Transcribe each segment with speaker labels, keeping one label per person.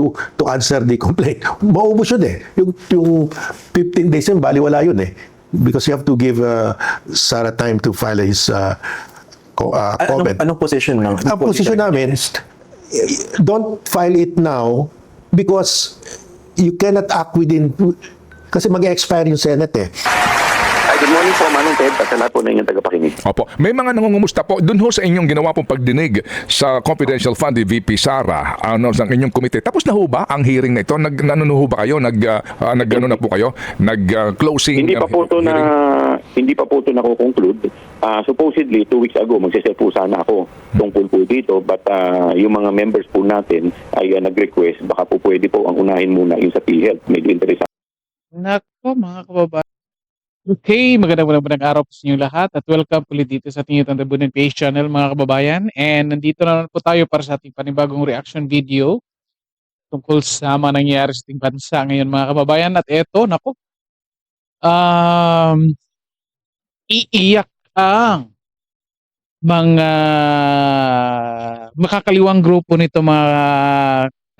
Speaker 1: to answer the complaint. Maubos yun eh. Yung 15 days yun, baliwala yun eh. Because you have to give Sarah time to file his comment.
Speaker 2: Anong position ng
Speaker 1: Ang position namin, don't file it now because you cannot act within, kasi mag-expire yung Senate eh.
Speaker 3: Good morning po, Manong Ted, at sa lahat po na inyong tagapakinig.
Speaker 4: Opo. May mga nangungumusta po dun ho sa inyong ginawa pong pagdinig sa confidential fund ni VP Sara sa inyong komite. Tapos na ho ba ang hearing na ito? Ano ho ba kayo? Nag-ano na po kayo? Nag-closing
Speaker 3: Hindi pa po ito na-conclude. Supposedly, 2 weeks ago, magsiset po sana ako tungkol po dito. But yung mga members po natin ay nag-request, baka po pwede po ang unahin muna yung sa PHealth. Medyo interesante.
Speaker 5: Nako mga kababayan. Okay, magandang araw po sa inyo lahat at welcome ulit dito sa ating YouTube Tabunan PH channel mga kababayan. And nandito na po tayo para sa ating panibagong reaction video tungkol sa mga nangyayari sa ating bansa ngayon mga kababayan. At eto, nako, iiyak ang mga makakaliwang grupo nito mga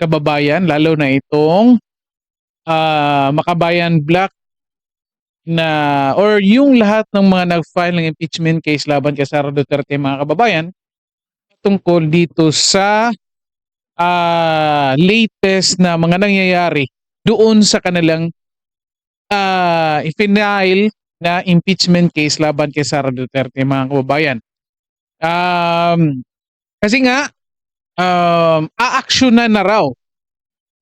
Speaker 5: kababayan, lalo na itong Makabayan Black na or yung lahat ng mga nag-file ng impeachment case laban kay Sara Duterte mga kababayan tungkol dito sa latest na mga nangyayari doon sa kanilang i-file na impeachment case laban kay Sara Duterte mga kababayan. Kasi nga aaksyonan na raw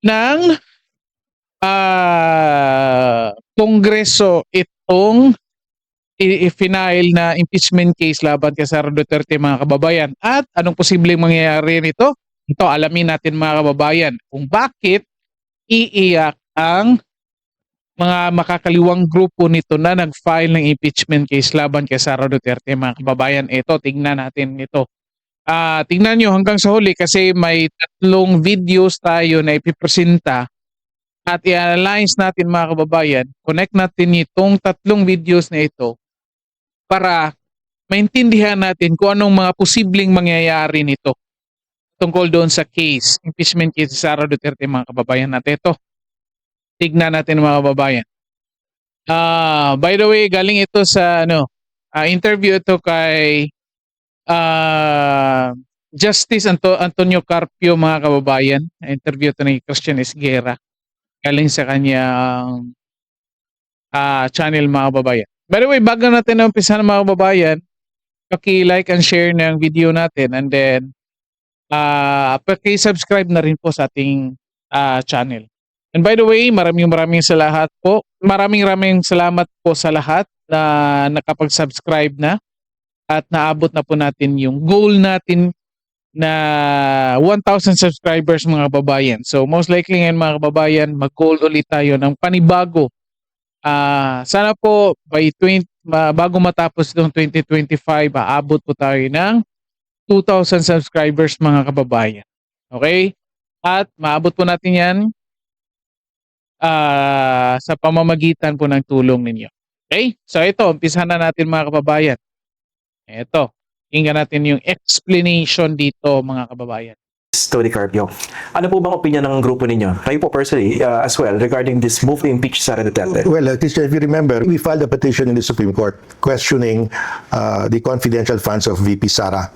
Speaker 5: ng Kongreso itong i-file na impeachment case laban kay Sara Duterte mga kababayan. At anong posibleng mangyayari nito? Ito alamin natin mga kababayan kung bakit iiyak ang mga makakaliwang grupo nito na nag-file ng impeachment case laban kay Sara Duterte mga kababayan. Ito, tingnan natin ito. Tingnan nyo hanggang sa huli kasi may 3 videos tayo na ipipresenta. At i-analyze natin mga kababayan, connect natin itong 3 videos na ito para maintindihan natin kung anong mga posibleng mangyayari nito tungkol doon sa case, impeachment case sa Sara Duterte mga kababayan. At ito, tignan natin mga kababayan. By the way, galing ito sa interview ito kay Justice Antonio Carpio mga kababayan. Interview ito ni Christian Esguerra. Galing sa kanyang channel mga kababayan. By the way, bago natin umpisa mga kababayan, paki-like and share ng video natin and then paki-subscribe na rin po sa ating channel. And by the way, maraming salamat po. Maraming salamat po sa lahat na nakapag-subscribe na at naabot na po natin yung goal natin na 1,000 subscribers mga kababayan. So most likely ngayon mga kababayan, mag-goal ulit tayo ng panibago. Sana po by bago matapos itong 2025, aabot po tayo ng 2,000 subscribers mga kababayan. Okay? At maabot po natin yan sa pamamagitan po ng tulong ninyo. Okay? So ito, umpisahan na natin mga kababayan. Ito. Tingnan natin yung explanation dito mga kababayan.
Speaker 2: Tony Carpio. Ano po bang opinion ng grupo ninyo? Kayo po personally as well regarding this move to impeach Sara Duterte?
Speaker 1: Well, Christian, if you remember, we filed a petition in the Supreme Court questioning the confidential funds of VP Sara.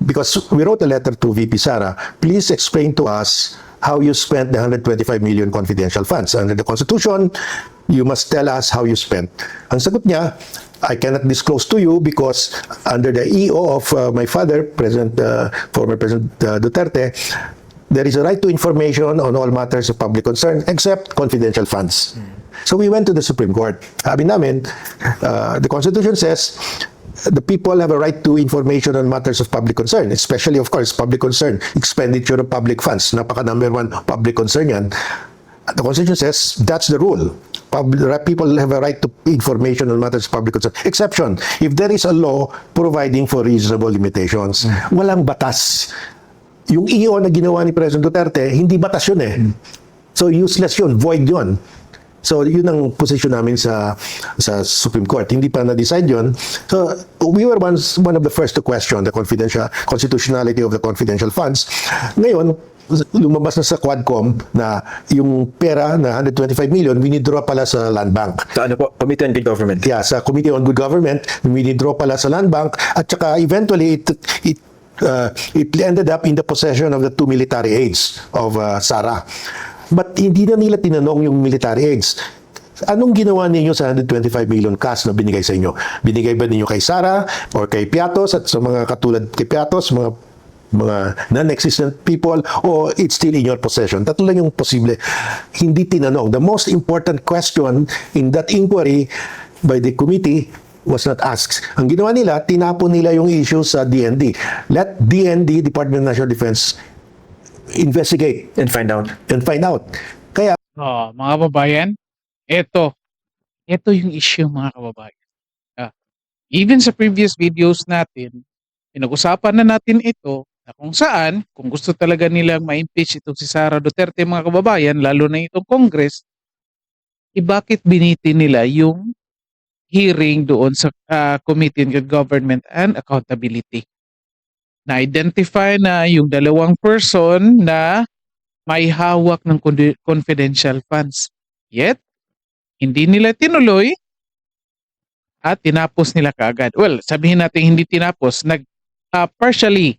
Speaker 1: Because we wrote a letter to VP Sara, please explain to us how you spent the 125 million confidential funds. Under the Constitution, you must tell us how you spent. Ang sagot niya, I cannot disclose to you because under the EO of my father, former President Duterte, there is a right to information on all matters of public concern except confidential funds. So we went to the Supreme Court. Sabi namin, the Constitution says the people have a right to information on matters of public concern, especially, of course, public concern, expenditure of public funds. Napaka number 1 public concern yan. The Constitution says that's the rule. People have a right to information on matters of public concern. Exception, if there is a law providing for reasonable limitations. Walang batas. Yung EO na ginawa ni President Duterte, hindi batas yun eh. So useless yun, void yun. So yun ang position namin sa Supreme Court. Hindi pa na-decide yun. So we were one of the first to question the constitutionality of the confidential funds. Ngayon, lumabas na sa Quadcom na yung pera na 125 million, winidraw pala sa Land Bank.
Speaker 2: Sa ano po, Committee on Good Government.
Speaker 1: Yeah, sa Committee on Good Government, winidraw pala sa Land Bank at saka eventually it ended up in the possession of the two military aides of Sara. But hindi na nila tinanong yung military aides. Anong ginawa ninyo sa 125 million cash na binigay sa inyo? Binigay ba ninyo kay Sara or kay Piatos at sa mga katulad kay Piatos, mga non-existent people, o it's still in your possession? Tatlo lang yung posible. Hindi tinanong. The most important question in that inquiry by the committee was not asked. Ang ginawa nila, tinapon nila yung issue sa DND. Let DND, Department of National Defense, investigate
Speaker 2: And find out.
Speaker 1: and find out. Kaya
Speaker 5: Oh, mga kababayan, ito yung issue mga kababayan. Even sa previous videos natin, pinag-usapan na natin ito na kung saan, kung gusto talaga nilang ma-impeach itong si Sara Duterte mga kababayan, lalo na itong Congress, bakit biniti nila yung hearing doon sa Committee on Good Government and Accountability. Na-identify na yung dalawang person na may hawak ng confidential funds. Yet, hindi nila tinuloy at tinapos nila kaagad. Well, sabihin natin hindi tinapos, partially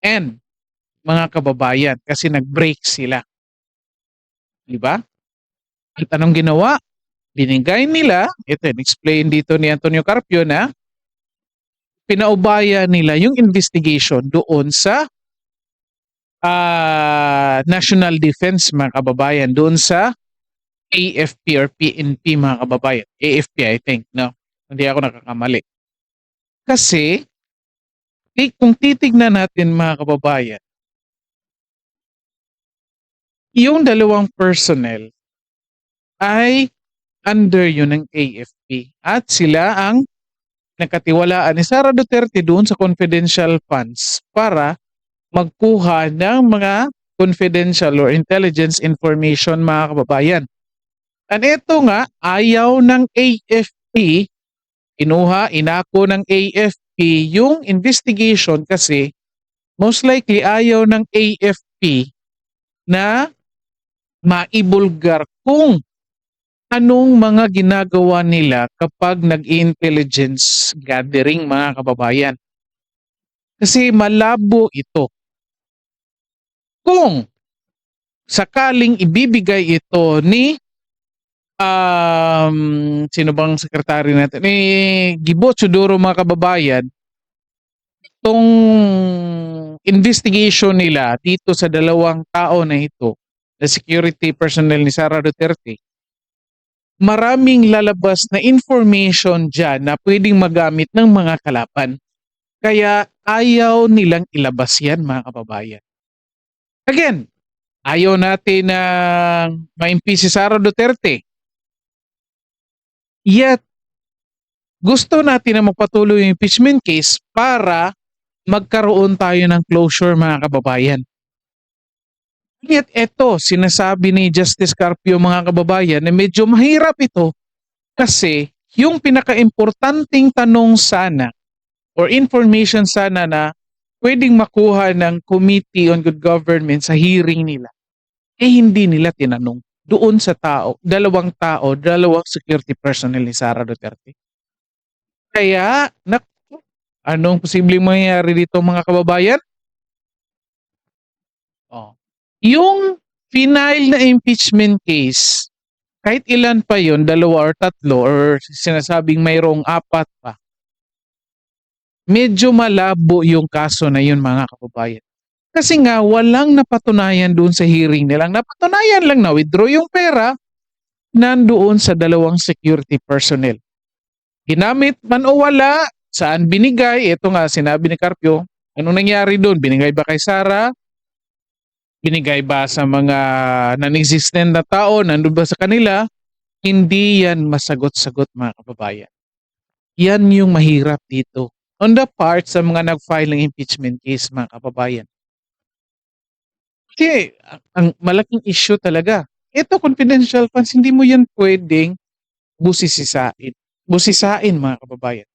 Speaker 5: end mga kababayan kasi nag-break sila. Di ba? At anong ginawa? Binigay nila, ito explain dito ni Antonio Carpio na pinaubaya nila yung investigation doon sa National Defense mga kababayan, doon sa AFP or PNP mga kababayan. AFP I think, no? Hindi ako nakakamali. Kasi, kung titignan natin mga kababayan, yung dalawang personnel ay under yun ng AFP at sila ang nakatiwalaan ni Sara Duterte doon sa confidential funds para magkuha ng mga confidential or intelligence information mga kababayan. At ito nga, ayaw ng AFP, inako ng AFP yung investigation kasi most likely ayaw ng AFP na maibulgar kung anong mga ginagawa nila kapag nag-intelligence gathering mga kababayan. Kasi malabo ito. Kung sakaling ibibigay ito ni sino bang sekretary natin? Ni Gibo Chodoro mga kababayan, itong investigation nila dito sa dalawang tao na ito, the security personnel ni Sara Duterte, maraming lalabas na information dyan na pwedeng magamit ng mga kalaban. Kaya ayaw nilang ilabas yan mga kababayan. Again, ayaw natin na ma-impeach si Sara Duterte. Yet, gusto natin na magpatuloy yung impeachment case para magkaroon tayo ng closure mga kababayan. Yet, eto, sinasabi ni Justice Carpio mga kababayan na medyo mahirap ito kasi yung pinaka-importanting tanong sana or information sana na pwedeng makuha ng Committee on Good Government sa hearing nila, hindi nila tinanong doon sa dalawang security personnel ni Sara Duterte. Kaya, anong posibleng mangyayari dito mga kababayan? Yung final na impeachment case, kahit ilan pa yon, 2 or 3 or sinasabing mayroong 4 pa, medyo malabo yung kaso na yun mga kababayan. Kasi nga walang napatunayan doon sa hearing nilang. Napatunayan lang na withdraw yung pera nandoon sa dalawang security personnel. Ginamit man o wala, saan binigay, ito nga sinabi ni Carpio, anong nangyari doon? Binigay ba kay Sara? Binigay ba sa mga non-existent na tao? Nandun ba sa kanila? Hindi yan masagot-sagot mga kababayan. Yan yung mahirap dito. On the part sa mga nag-file ng impeachment case mga kababayan. Kasi ang malaking issue talaga. Ito confidential funds, hindi mo yan pwedeng busisain. Busisain mga kababayan.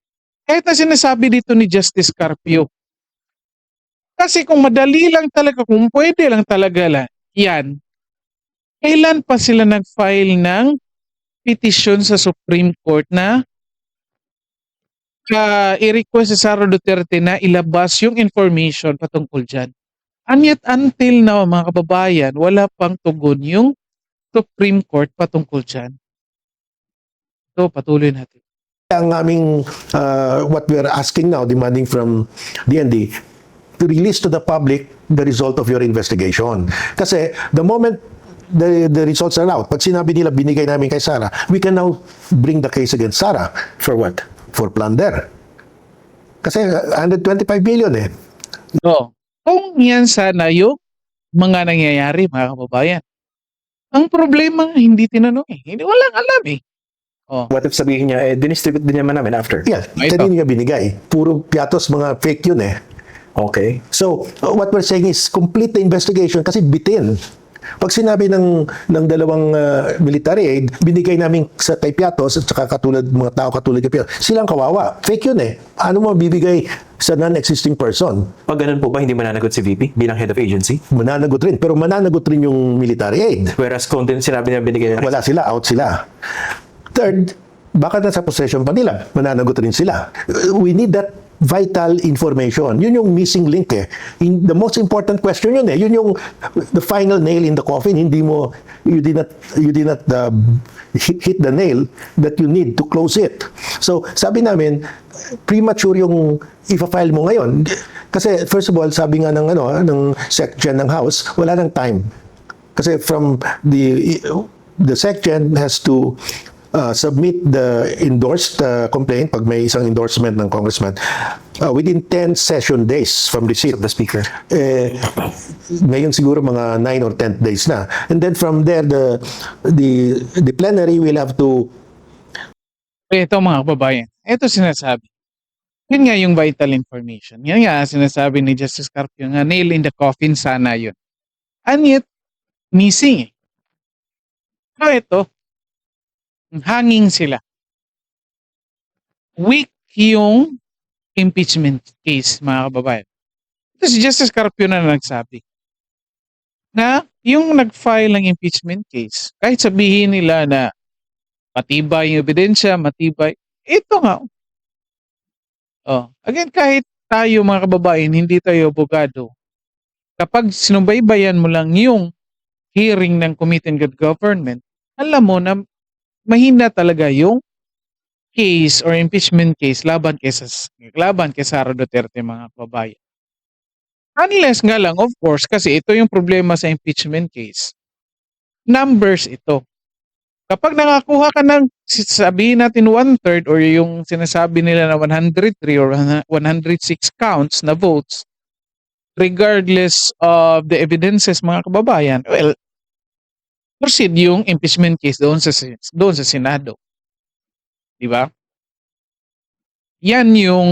Speaker 5: Kahit na sinasabi dito ni Justice Carpio Kasi kung madali lang talaga, kung pwede lang talaga yan, kailan pa sila nag-file ng petition sa Supreme Court na i-request si Sara Duterte na ilabas yung information patungkol dyan. And yet until now, mga kababayan, wala pang tugon yung Supreme Court patungkol dyan. So, patuloy natin.
Speaker 1: Ang aming, what we are asking now, demanding from DND, to release to the public the result of your investigation. Kasi the moment the results are out, pag sinabi nila binigay namin kay Sara, we can now bring the case against Sara.
Speaker 2: For what?
Speaker 1: For plunder. Kasi 125 million eh.
Speaker 5: No. Kung yan sana yung mga nangyayari, mga kababayan. Ang problema, hindi tinanong eh. Hindi, walang alam eh.
Speaker 2: What if sabihin niya, dinistribute din naman namin after?
Speaker 1: Yeah,
Speaker 5: Ito.
Speaker 1: kanina niya binigay. Puro piatos, mga fake yun eh.
Speaker 2: Okay.
Speaker 1: So, what we're saying is complete the investigation kasi bitin. Pag sinabi ng dalawang military aid, binigay namin sa kay Piatos at saka katulad mga tao katulad kay Piatos, silang kawawa. Fake yun eh. Ano mo bibigay sa non-existing person?
Speaker 2: Pag ganun po ba, hindi mananagot si VP bilang head of agency?
Speaker 1: Mananagot rin. Pero mananagot rin yung military aid.
Speaker 2: Whereas kung din sinabi niya binigay niya,
Speaker 1: Wala sila, out sila. Third, baka nasa possession pa nila, mananagot rin sila. We need that vital information. Yun yung missing link eh. The most important question yun eh. Yun yung the final nail in the coffin. Hindi mo, you did not hit the nail that you need to close it. So, sabi namin, premature yung ipa-file mo ngayon. Kasi first of all, sabi nga ng section ng House, wala nang time. Kasi from the section has to submit the endorsed complaint pag may isang endorsement ng congressman within 10 session days from receipt
Speaker 2: of the speaker.
Speaker 1: Ngayon siguro mga 9 or 10 days na, and then from there the plenary will have to
Speaker 5: Ito mga kababayan, ito sinasabi. Yun nga yung vital information. Yan nga sinasabi ni Justice Carpio nga nail in the coffin sana yun. And yet, missing eh. So ito, hanging sila. Weak yung impeachment case, mga kababayan. Ito si Justice Carpio na nagsabi na yung nag-file ng impeachment case, kahit sabihin nila na matibay yung ebidensya, matibay, ito nga. Again, kahit tayo mga kababayan, hindi tayo abogado, kapag sinubaybayan mo lang yung hearing ng Committee on Good Government, alam mo na mahina talaga yung case or impeachment case laban kay Sara Duterte, mga kababayan. Unless nga lang, of course, kasi ito yung problema sa impeachment case. Numbers ito. Kapag nakakuha ka ng, sabihin natin 1/3 or yung sinasabi nila na 103 or 106 counts na votes, regardless of the evidences, mga kababayan, well, proceed yung impeachment case doon sa Senado. Di ba? Yan yung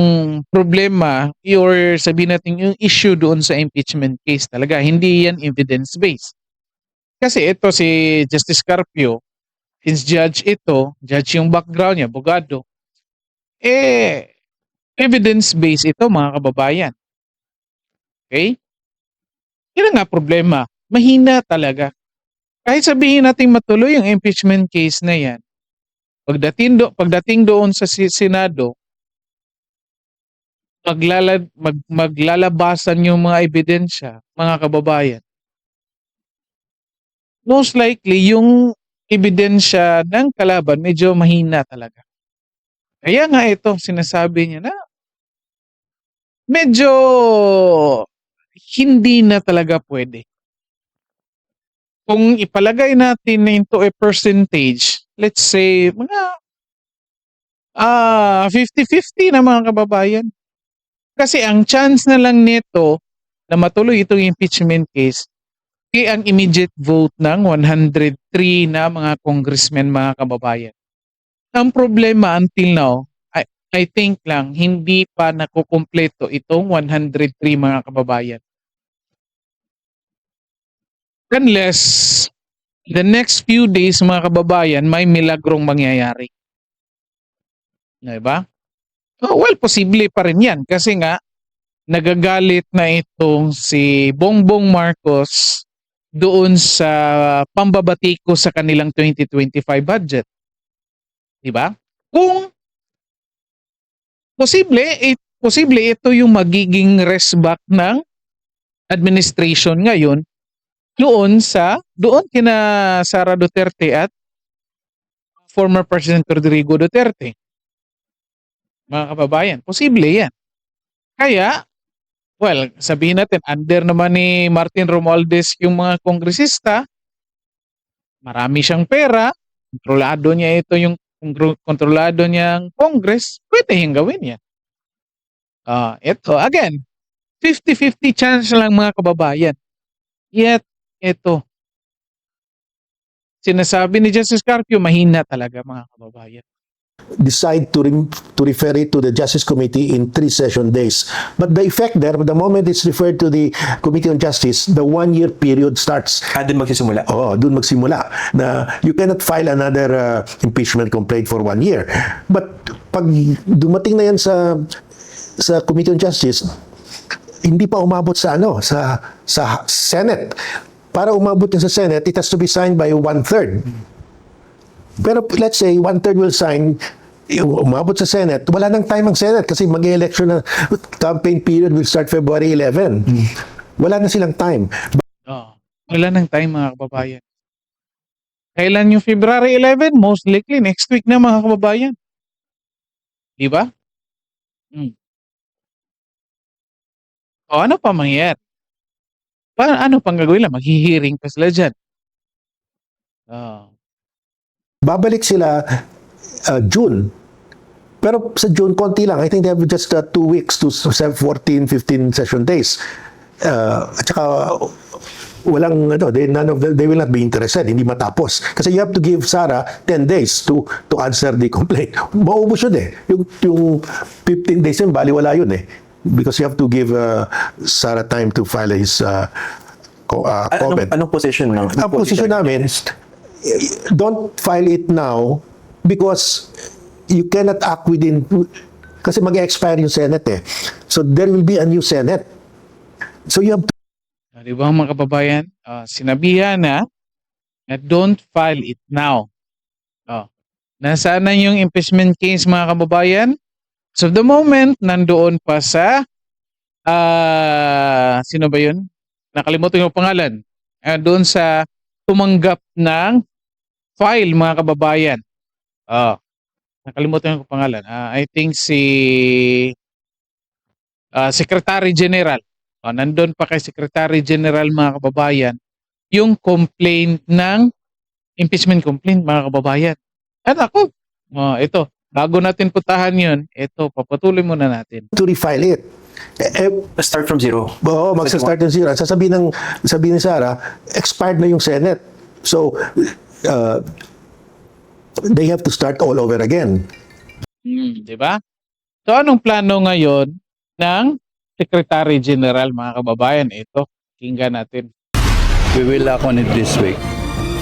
Speaker 5: problema or sabihin natin yung issue doon sa impeachment case talaga. Hindi yan evidence-based. Kasi ito si Justice Carpio, since judge yung background niya, abogado, evidence-based ito, mga kababayan. Okay? Yan nga problema. Mahina talaga. Kahit sabihin natin matuloy yung impeachment case na yan, pagdating doon sa Senado, maglalabasan yung mga ebidensya, mga kababayan. Most likely, yung ebidensya ng kalaban medyo mahina talaga. Kaya nga ito, sinasabi niya na medyo hindi na talaga pwede. Kung ipalagay natin into a percentage, let's say, mga 50-50 na, mga kababayan. Kasi ang chance na lang nito na matuloy itong impeachment case ay ang immediate vote ng 103 na mga congressmen, mga kababayan. Ang problema until now, I think lang, hindi pa nakukumpleto itong 103 mga kababayan. Unless the next few days, mga kababayan, may milagrong mangyayari. Diba? Well, posible pa rin yan kasi nga nagagalit na itong si Bongbong Marcos doon sa pambabatiko sa kanilang 2025 budget. Di ba? Kung posible ito yung magiging resback ng administration ngayon doon kina Sara Duterte at former President Rodrigo Duterte. Mga kababayan, posible yan. Kaya, well, sabihin natin, under naman ni Martin Romualdez yung mga kongresista, marami siyang pera, kontrolado niya ito yung kontrolado niyang Congress, pwede yung gawin yan. Ito, again, 50-50 chance lang mga kababayan. Yet, ito, sinasabi ni Justice Carpio, mahina talaga mga kababayan.
Speaker 1: Decide to refer it to the Justice Committee in 3 session days. But the effect there, the moment it's referred to the Committee on Justice, the 1-year period starts.
Speaker 2: Doon magsisimula.
Speaker 1: Doon magsimula na you cannot file another impeachment complaint for 1 year. But pag dumating na yan sa Committee on Justice, hindi pa umabot sa sa Senate. Para umabot yan sa Senate, it has to be signed by 1/3. Pero let's say 1/3 will sign, umabot sa Senate, wala nang time ang Senate kasi mag-election na, campaign period will start February 11. Wala na silang time.
Speaker 5: Wala nang time mga kababayan. Kailan yung February 11? Most likely next week na mga kababayan. Di ba? Ano pa mangyayari? Ano pang gagawin lang? Maghihiring pa sila dyan.
Speaker 1: Babalik sila June. Pero sa June, konti lang. I think they have just 2 weeks to 14, 15 session days. At saka, they will not be interested. Hindi matapos. Kasi you have to give Sara 10 days to answer the complaint. Maubos yun eh. Yung 15 days yun, baliwala yun eh. Because you have to give Sara time to file his comment.
Speaker 2: Anong position ng?
Speaker 1: Ang position namin, don't file it now because you cannot act within, kasi mag-expire yung Senate eh. So there will be a new Senate. So you have to.
Speaker 5: Di ba mga kababayan? Sinabihan na don't file it now. Nasaan na yung impeachment case mga kababayan? So the moment nandoon pa sa sino ba yun? Nakalimutan yung pangalan. Doon sa tumanggap ng file mga kababayan. Nakalimutan yung pangalan. I think si Secretary General. Nandun pa kay Secretary General mga kababayan yung complaint ng impeachment complaint mga kababayan. At ako, ito, bago natin putahan yun, ito, papatuloy muna natin.
Speaker 1: To refile it.
Speaker 2: Start from zero.
Speaker 1: Magsa-start from zero. Sabihin ni Sara, expired na yung Senate. So, they have to start all over again.
Speaker 5: Diba? So, anong plano ngayon ng Secretary General, mga kababayan? Ito, kinggan natin.
Speaker 6: We will act on it this week.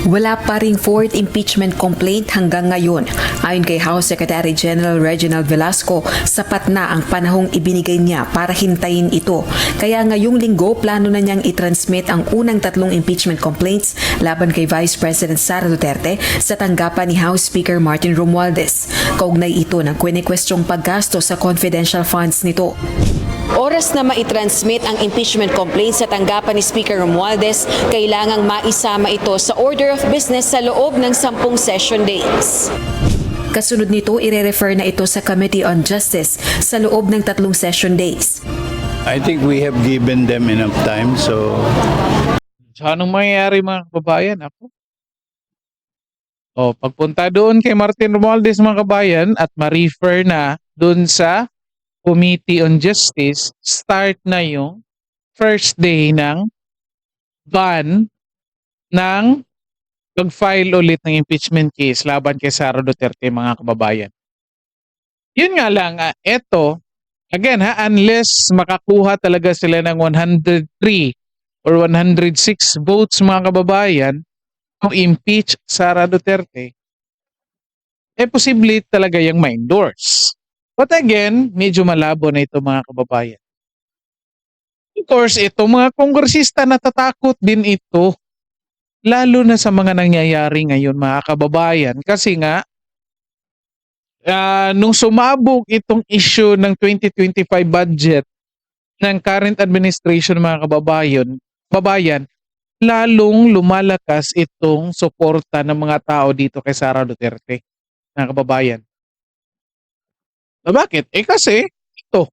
Speaker 7: Wala pa ring fourth impeachment complaint hanggang ngayon. Ayon kay House Secretary General Reginald Velasco, sapat na ang panahong ibinigay niya para hintayin ito. Kaya ngayong linggo, plano na niyang i-transmit ang unang 3 impeachment complaints laban kay Vice President Sara Duterte sa tanggapan ni House Speaker Martin Romualdez. Kaugnay ito ng kwini-kwestyong paggasto sa confidential funds nito. Oras na ma-transmit ang impeachment complaint sa tanggapan ni Speaker Romualdez, kailangang maisama ito sa order of business sa loob ng 10 session days. Kasunod nito, ire-refer na ito sa Committee on Justice sa loob ng 3 session days.
Speaker 6: I think we have given them enough time, so
Speaker 5: So, anong mangyayari mga kababayan? Pagpunta doon kay Martin Romualdez mga kababayan at ma-refer na doon sa Committee on Justice, start na yung first day ng ban ng pag-file ulit ng impeachment case laban kay Sara Duterte mga kababayan. Yun nga lang, again unless makakuha talaga sila ng 103 or 106 votes mga kababayan kung impeach Sara Duterte, posible talaga yung ma-endorse. But again, medyo malabo na ito mga kababayan. Of course, ito mga kongresista natatakot din ito. Lalo na sa mga nangyayari ngayon mga kababayan. Kasi nga, nung sumabog itong issue ng 2025 budget ng current administration mga babayan, lalong lumalakas itong suporta ng mga tao dito kay Sara Duterte, mga kababayan. Bakit? Kasi, ito,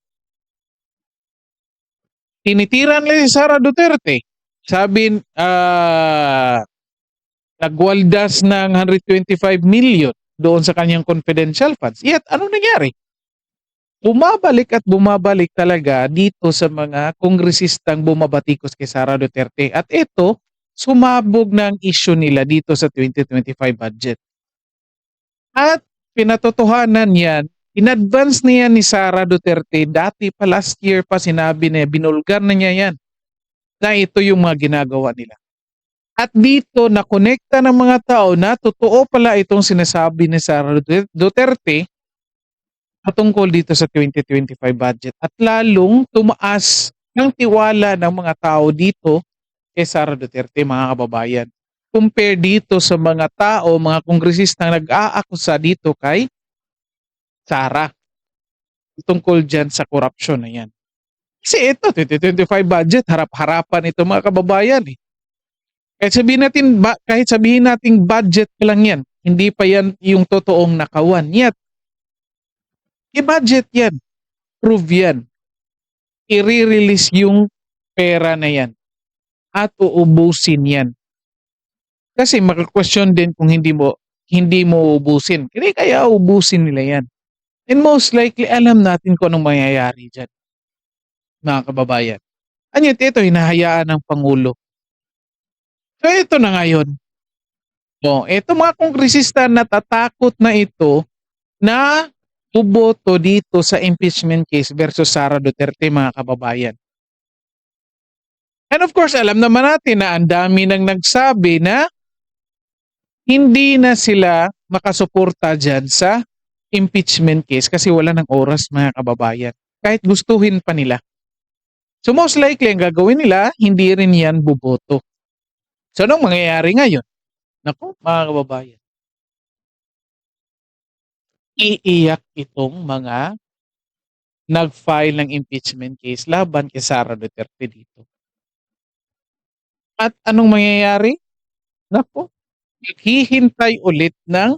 Speaker 5: tinitiran nila si Sara Duterte. Sabi, nagwaldas ng 125 million doon sa kanyang confidential funds. Yet, ano nangyari? Bumabalik at bumabalik talaga dito sa mga kongresistang bumabatikos kay Sara Duterte. At ito, sumabog ng issue nila dito sa 2025 budget. At pinatotohanan yan, in-advance niya ni Sara Duterte, dati pa last year pa sinabi niya, binulgar na niya yan, na ito yung mga ginagawa nila. At dito nakonekta ng mga tao na totoo pala itong sinasabi ni Sara Duterte patungkol dito sa 2025 budget. At lalong tumaas ng tiwala ng mga tao dito kay Sara Duterte, mga kababayan. Compare dito sa mga tao, mga kongresista na nag-aakusa dito kay Sara tungkol dyan sa corruption na yan. Kasi ito, 2025 budget, harap-harapan ito mga kababayan eh. Kahit sabihin natin budget pa lang yan, hindi pa yan yung totoong nakawan. Yet, i-budget yan, prove yan, i-release yung pera na yan, at uubusin yan. Kasi maka-question din kung hindi mo ubusin. Kaya ubusin nila yan. And most likely, alam natin kung anong mangyayari dyan, mga kababayan. Anyat ito, hinahayaan ng Pangulo. So ito na ngayon. Ito mga kongresista natatakot na ito na buboto dito sa impeachment case versus Sara Duterte, mga kababayan. And of course, alam naman natin na ang dami nang nagsabi na hindi na sila makasuporta dyan sa impeachment case kasi wala ng oras, mga kababayan. Kahit gustuhin pa nila. So most likely, ang gagawin nila, hindi rin yan buboto. So anong mangyayari ngayon? Naku, mga kababayan. Iiyak itong mga nag-file ng impeachment case laban kay Sara Duterte dito. At anong mangyayari? Naku, maghihintay ulit ng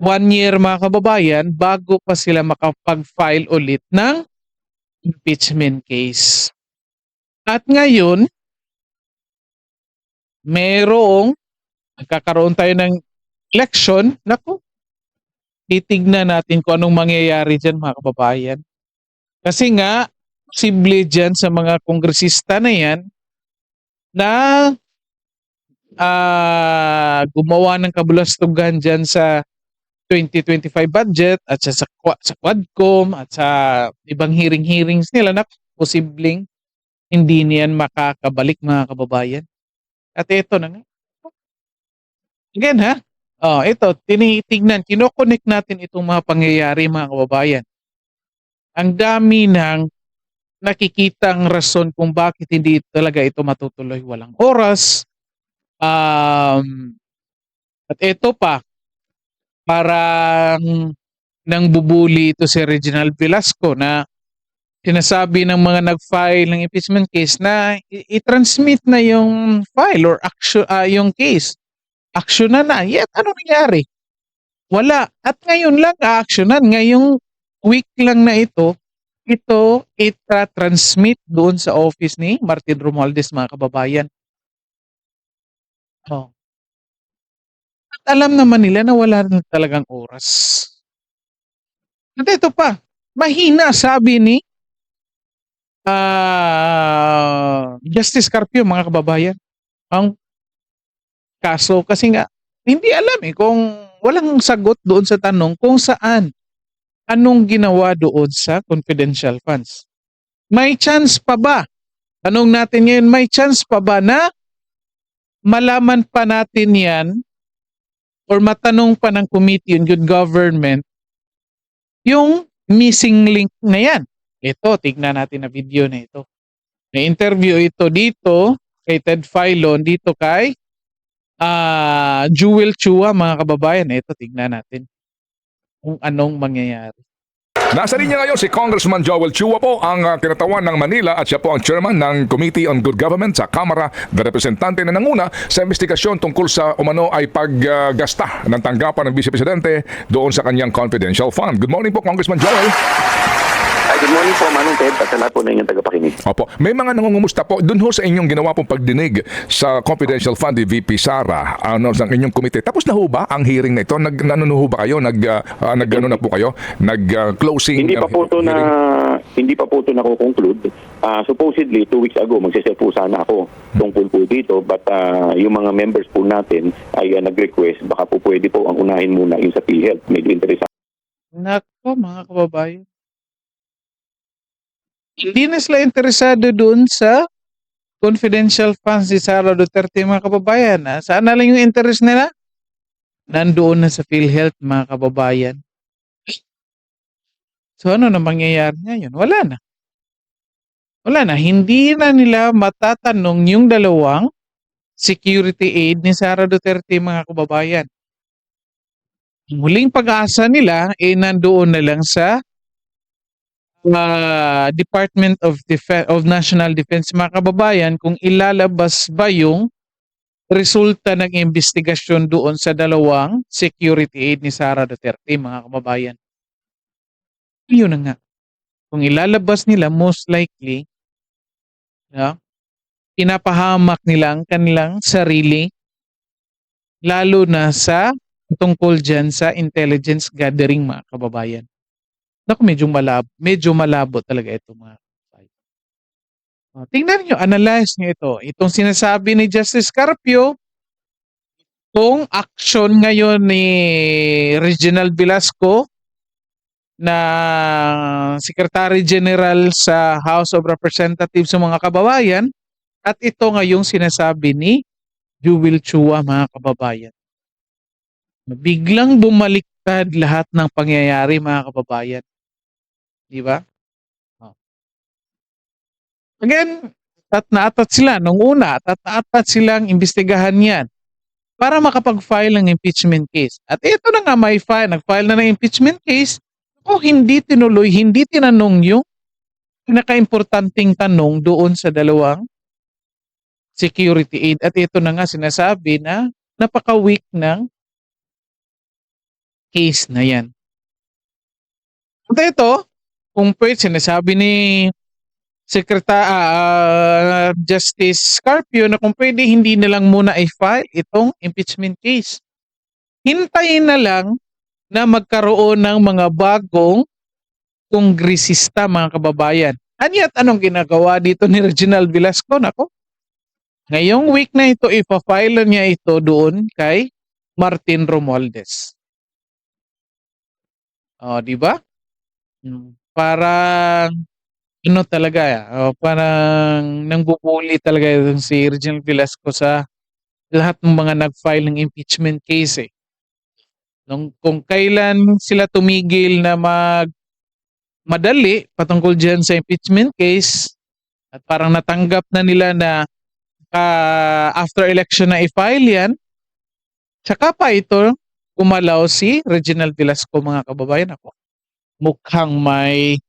Speaker 5: 1 year, mga kababayan, bago pa sila makapag-file ulit ng impeachment case. At ngayon, magkakaroon tayo ng election. Naku, titignan natin kung anong mangyayari dyan, mga kababayan. Kasi nga, posible dyan sa mga kongresista na yan na gumawa ng kabulastugan dyan sa 2025 budget at sa Quadcom at sa ibang hearings nila na posibleng hindi niyan makakabalik, mga kababayan. At ito na nga. Again ha, ito, tinitignan, kinokonek natin itong mga pangyayari, mga kababayan. Ang dami ng nakikitang rason kung bakit hindi talaga ito matutuloy. Walang oras. At ito pa, parang nang bubuli ito si Reginald Velasco na sinasabi ng mga nag-file ng impeachment case na i-transmit na yung file or action, yung case. Action na. Yet, ano nangyari? Wala. At ngayon lang a-actionan. Ngayong week lang na ito itra-transmit doon sa office ni Martin Romualdez, mga kababayan. At alam naman nila na wala na talagang oras. At ito pa, mahina sabi ni Justice Carpio, mga kababayan, ang kaso kasi nga hindi alam kung walang sagot doon sa tanong kung saan, anong ginawa doon sa confidential funds. May chance pa ba? Tanong natin ngayon, may chance pa ba na malaman pa natin yan or matanong pa ng Committee on Good Government yung missing link na yan? Ito, tignan natin na video na ito. May interview ito dito kay Ted Filon, dito kay Jewel Chua, mga kababayan. Ito, tignan natin kung anong mangyayari.
Speaker 4: Nasa linya ngayon si Congressman Joel Chua po, ang kinatawan ng Manila at siya po ang chairman ng Committee on Good Government sa Kamara de Representante na nanguna sa investigasyon tungkol sa umano ay paggasta ng tanggapan ng Vice Presidente doon sa kanyang confidential fund. Good morning po, Congressman Joel.
Speaker 3: Good morning po, Manong Ted, at sa lahat po na inyong tagapakinig.
Speaker 4: Opo, may mga nangungumusta po dun ho sa inyong ginawa pong pagdinig sa confidential fund ni VP Sara sa inyong komite. Tapos na ho ba ang hearing na ito? Nag-ano ho ba kayo? Nag-ano na po kayo? Nag-closing?
Speaker 3: Hindi pa po ito nakukonclude. Supposedly 2 weeks ago magse-set po sana ako tungkol po dito, but yung mga members po natin ay nag-request baka po pwede po ang unahin muna yung sa PhilHealth. Medyo interesante.
Speaker 5: Nako, mga kababayan. Hindi na sila interesado doon sa confidential funds ni Sara Duterte, mga kababayan. Saan na lang yung interest nila? Nandoon na sa PhilHealth, mga kababayan. So ano na mangyayari ngayon? Wala na. Wala na. Hindi na nila matatanong yung dalawang security aid ni Sara Duterte, mga kababayan. Ang huling pag-asa nila ay nandoon na lang sa Department of National Defense, mga kababayan, kung ilalabas ba yung resulta ng investigasyon doon sa dalawang security aid ni Sara Duterte, mga kababayan. Yun na nga. Kung ilalabas nila, most likely, pinapahamak nila ang kanilang sarili, lalo na sa tungkol dyan sa intelligence gathering, mga kababayan. Naku, medyo malabo talaga ito, mga kababayan. Tingnan nyo, analyze nyo ito. Itong sinasabi ni Justice Carpio, kung action ngayon ni Reginald Velasco na Secretary General sa House of Representatives ng mga kababayan, at ito ngayong sinasabi ni Jewel Chua, mga kababayan. Biglang bumaliktad lahat ng pangyayari, mga kababayan. Di ba? Again, atat sila. Nung una, atat silang imbestigahan yan para makapag-file ng impeachment case. At ito na nga, nag-file na ng impeachment case. Kung hindi tinuloy, hindi tinanong yung pinaka-importanting tanong doon sa dalawang security aid. At ito na nga sinasabi na napaka-weak ng case na yan. At ito, kung pwede, sinasabi ni Justice Carpio na kung pwede hindi na lang muna i-file itong impeachment case. Hintayin na lang na magkaroon ng mga bagong kongresista, mga kababayan. At anong ginagawa dito ni Reginald Velasco? Nako, ngayong week na ito, ipa-file niya ito doon kay Martin Romualdez. Di ba? Parang parang nangbubuli talaga yung si Reginald Velasco sa lahat ng mga nag-file ng impeachment case. Kung kailan sila tumigil na madali patungkol dyan sa impeachment case at parang natanggap na nila na after election na i-file yan, tsaka pa ito gumalaw si Reginald Velasco, mga kababayan. Ako, mukhang may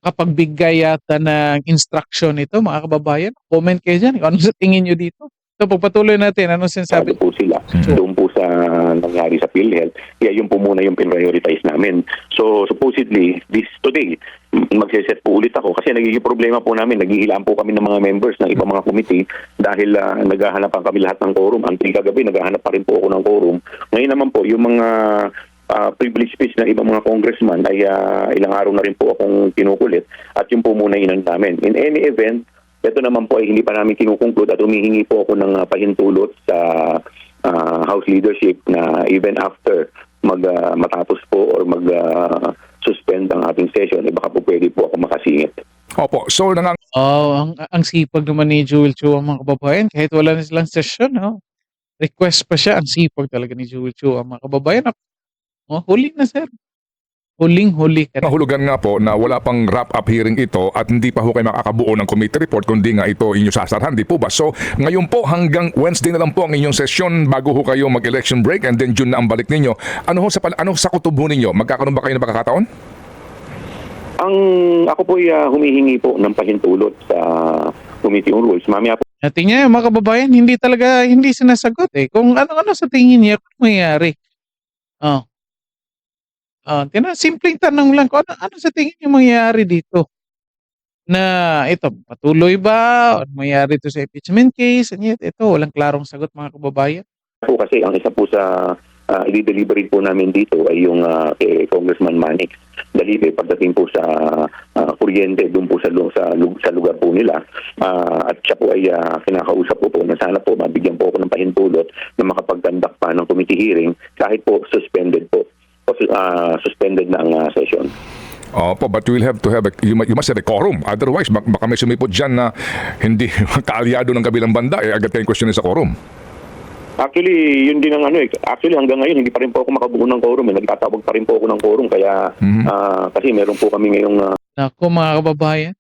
Speaker 5: nakapagbigay yata ng instruction ito, mga kababayan. Comment kayo dyan. Ano sa tingin nyo dito? So, pagpatuloy natin. Anong sinasabi?
Speaker 3: Po sila doon po sa nangyari sa PhilHealth. Kaya yun po muna yung prioritize namin. So supposedly today magse-set po ulit ako kasi nagiging problema po namin, naghihilaan po kami ng mga members ng ibang mga committee dahil naghahanapan kami lahat ng quorum. Until kagabi naghahanap pa rin po ako ng quorum. Ngayon naman po yung mga privilege speech ng ibang mga congressman ay ilang araw na rin po akong kinukulit at yun po muna inan namin. In any event, ito naman po ay hindi pa namin kinukonclude at humihingi po ako ng pahintulot sa House leadership na even after matapos po or suspend ang ating session, baka po pwede po ako makasingit.
Speaker 4: Opo, so
Speaker 5: ang sipag naman ni Jewel Chua, mga kababayan, kahit wala na silang session, request pa siya. Ang sipag talaga ni Jewel Chua, mga kababayan. Huli na, sir. Huling-huli ka na.
Speaker 4: Mahulugan nga po na wala pang wrap-up hearing ito at hindi pa ho kayo makakabuo ng committee report kundi nga ito inyo sasarhan, di po ba? So, ngayon po hanggang Wednesday na lang po ang inyong session bago ho kayo mag-election break and then June na ang balik ninyo. Ano sa kutob ho ninyo? Magkakaroon ba kayo ng pagkakataon?
Speaker 3: Ako po ay humihingi po ng pahintulot sa Committee on Rules. Mamaya po
Speaker 5: Tingnan niyo mga kababayan, hindi sinasagot eh. Kung ano-ano sa tingin niya kung mayayari. Oh. Simpleng tanong lang kung ano sa tingin niyo mangyayari dito. Na ito, patuloy ba? Ano mangyayari ito sa impeachment case? And yet, ito, walang klarong sagot mga kababayan.
Speaker 3: po kasi ang isa po sa i-deliberate po namin dito ay yung kay Congressman Manix Dalibe pagdating po sa kuryente doon po sa lugar po nila, at siya po ay kinakausap po na sana po mabigyan po ako ng pahintulot na makapag-conduct pa ng committee hearing kahit po suspended na ang session.
Speaker 4: Opo, but you must have a quorum. Otherwise, baka may sumipot dyan na hindi kaalyado ng kabilang banda, agad kayong questionin sa quorum.
Speaker 3: Actually, yun din ang Actually, hanggang ngayon, hindi pa rin po ako makabuo ng quorum. Nagtatawag pa rin po ako ng quorum. Kaya, kasi meron po kami ngayong...
Speaker 5: Naku mga kababayan,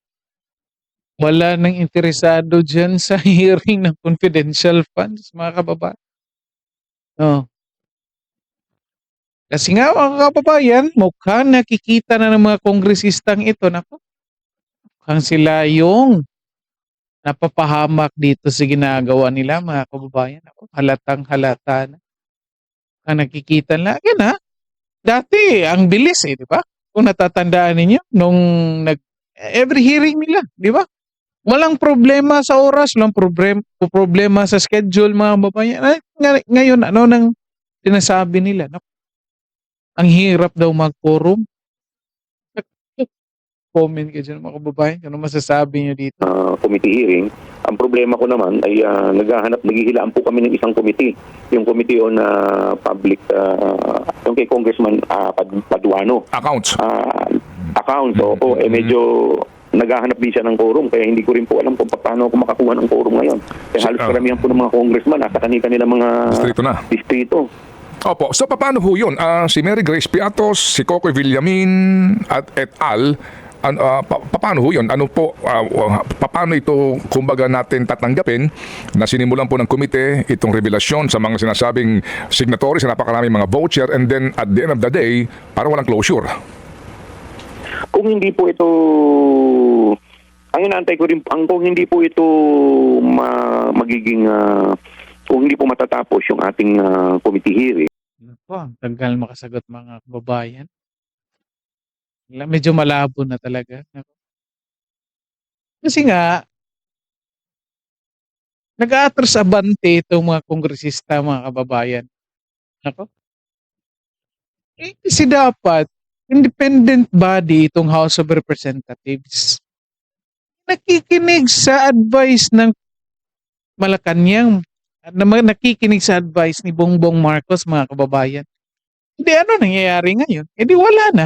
Speaker 5: wala nang interesado dyan sa hearing ng confidential funds mga kababayan. Kasi nga mga kababayan, mukhang nakikita na ng mga kongresistang ito, naku, mukhang sila yung napapahamak dito sa ginagawa nila mga kababayan. Ako, halatang halata na. Ang nakikita na, dati ang bilis di ba? Kung natatandaan ninyo, nung every hearing nila, di ba? Walang problema sa oras, walang problema sa schedule mga kababayan. Ngayon, ano nang sinasabi nila? Naku, ang hirap daw mag-quorum. Comment ka dyan mga kababayan. Ano masasabi nyo dito?
Speaker 3: Committee hearing. Ang problema ko naman ay naghihilaan po kami ng isang committee. Yung Committee on Public, yung kay Congressman Paduano.
Speaker 4: Accounts.
Speaker 3: Accounts, oo. Medyo naghahanap din siya ng quorum, kaya hindi ko rin po alam kung paano ako makakuha ng quorum ngayon. Kaya halos karamihan po ng mga congressman nasa kanila mga distrito.
Speaker 4: Opo. So, paano ho yun? Si Mary Grace Piatos, si Coco Villamin at et al., paano ho yun? Paano ito, kumbaga natin tatanggapin na sinimulan po ng komite itong revelasyon sa mga sinasabing signatories na napakaraming mga voucher and then at the end of the day, parang walang closure?
Speaker 3: Kung hindi po ito, ang inaantay ko rin, kung hindi po ito magiging, kung hindi po matatapos yung ating committee hearing.
Speaker 5: Ang tagal makasagot mga kababayan. Medyo malabo na talaga. Kasi nga, nag-aatras abante itong mga kongresista, mga kababayan. Kasi dapat, independent body itong House of Representatives. Nakikinig sa advice ng Malacanang, nakikinig sa advice ni Bongbong Marcos, mga kababayan. Hindi ano nangyayari ngayon? Di wala na.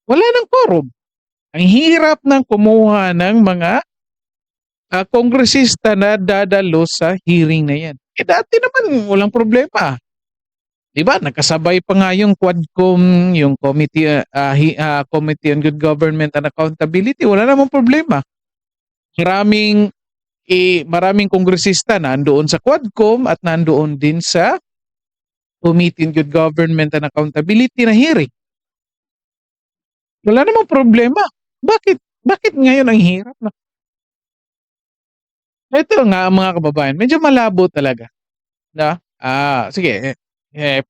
Speaker 5: Wala ng quorum. Ang hirap ng kumuha ng mga kongresista na dadalo sa hearing na yan. Dati naman walang problema. Diba? Nakasabay pa nga yung Quadcom, yung Committee on Good Government and Accountability. Wala namang problema. Maraming kongresista nandoon sa Quadcom at nandoon din sa Committee on Good Government and Accountability na hearing. Wala namang problema. Bakit ngayon ang hirap na? Ito nga mga kababayan, medyo malabo talaga. Sige,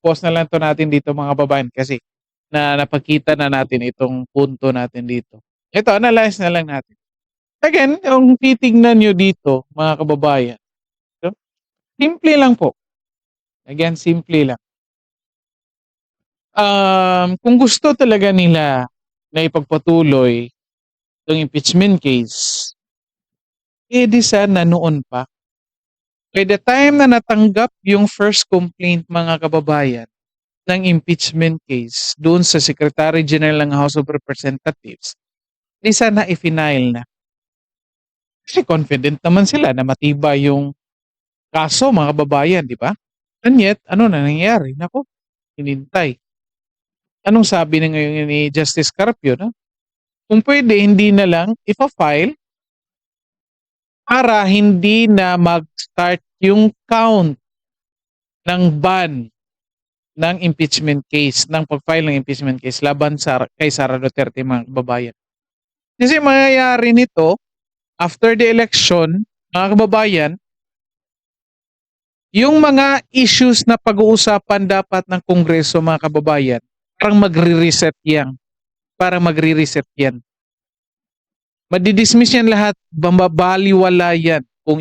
Speaker 5: pause na lang to natin dito mga kababayan kasi napakita na natin itong punto natin dito. Ito, analyze na lang natin. Again, yung titignan nyo dito mga kababayan, simple lang po. Again, simple lang. Kung gusto talaga nila na ipagpatuloy itong impeachment case, di sana noon pa. By the time na natanggap yung first complaint mga kababayan ng impeachment case doon sa Secretary General ng House of Representatives, di sana i-final na. Kasi confident naman sila na matibay yung kaso mga kababayan, di ba? And yet, ano na nangyayari? Naku, hinintay. anong sabi na ngayon ni Justice Carpio, no? Kung pwede, hindi na lang ipa-file para hindi na mag-start yung count ng ban ng impeachment case, ng pag-file ng impeachment case laban kay Sara Duterte, mga kababayan. Kasi mangyayari nito, after the election, mga kababayan, yung mga issues na pag-uusapan dapat ng Kongreso, mga kababayan, parang magre-reset yan. Parang magre-reset yan. Madidismiss yan lahat, bambabaliwala yan. Kung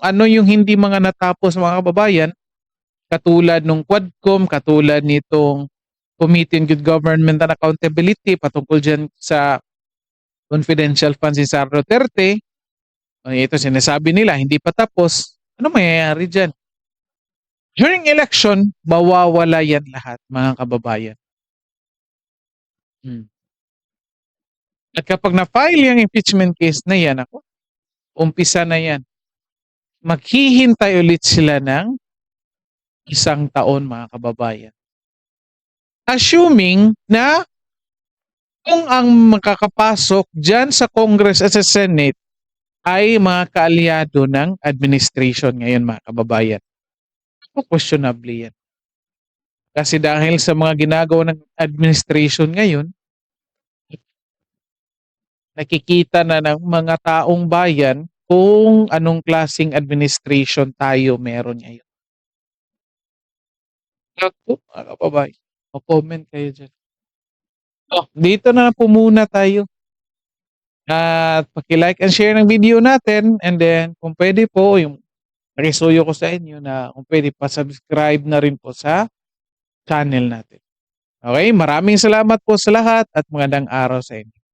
Speaker 5: ano yung hindi mga natapos, mga kababayan, katulad nung Quadcom, katulad nitong Committee on Good Government and Accountability, patungkol dyan sa confidential funds ni Sara Duterte, ito sinasabi nila, hindi pa tapos, ano mangyayari dyan? During election, mawawala yan lahat, mga kababayan. At kapag na-file yung impeachment case na yan, umpisa na yan. Maghihintay ulit sila ng 1 taon, mga kababayan. Assuming na kung ang makakapasok dyan sa Congress at sa Senate ay mga kaalyado ng administration ngayon, mga kababayan. Questionable yan. Kasi dahil sa mga ginagawa ng administration ngayon, nakikita na ng mga taong bayan kung anong klaseng administration tayo meron ngayon. Mga kababayan, comment kayo dyan. Dito na po muna tayo. At paki-like and share ng video natin, and then kung pwede po, yung pakisuyo ko sa inyo na kung pwede pa-subscribe na rin po sa channel natin. Okay, maraming salamat po sa lahat at magandang araw sa inyo.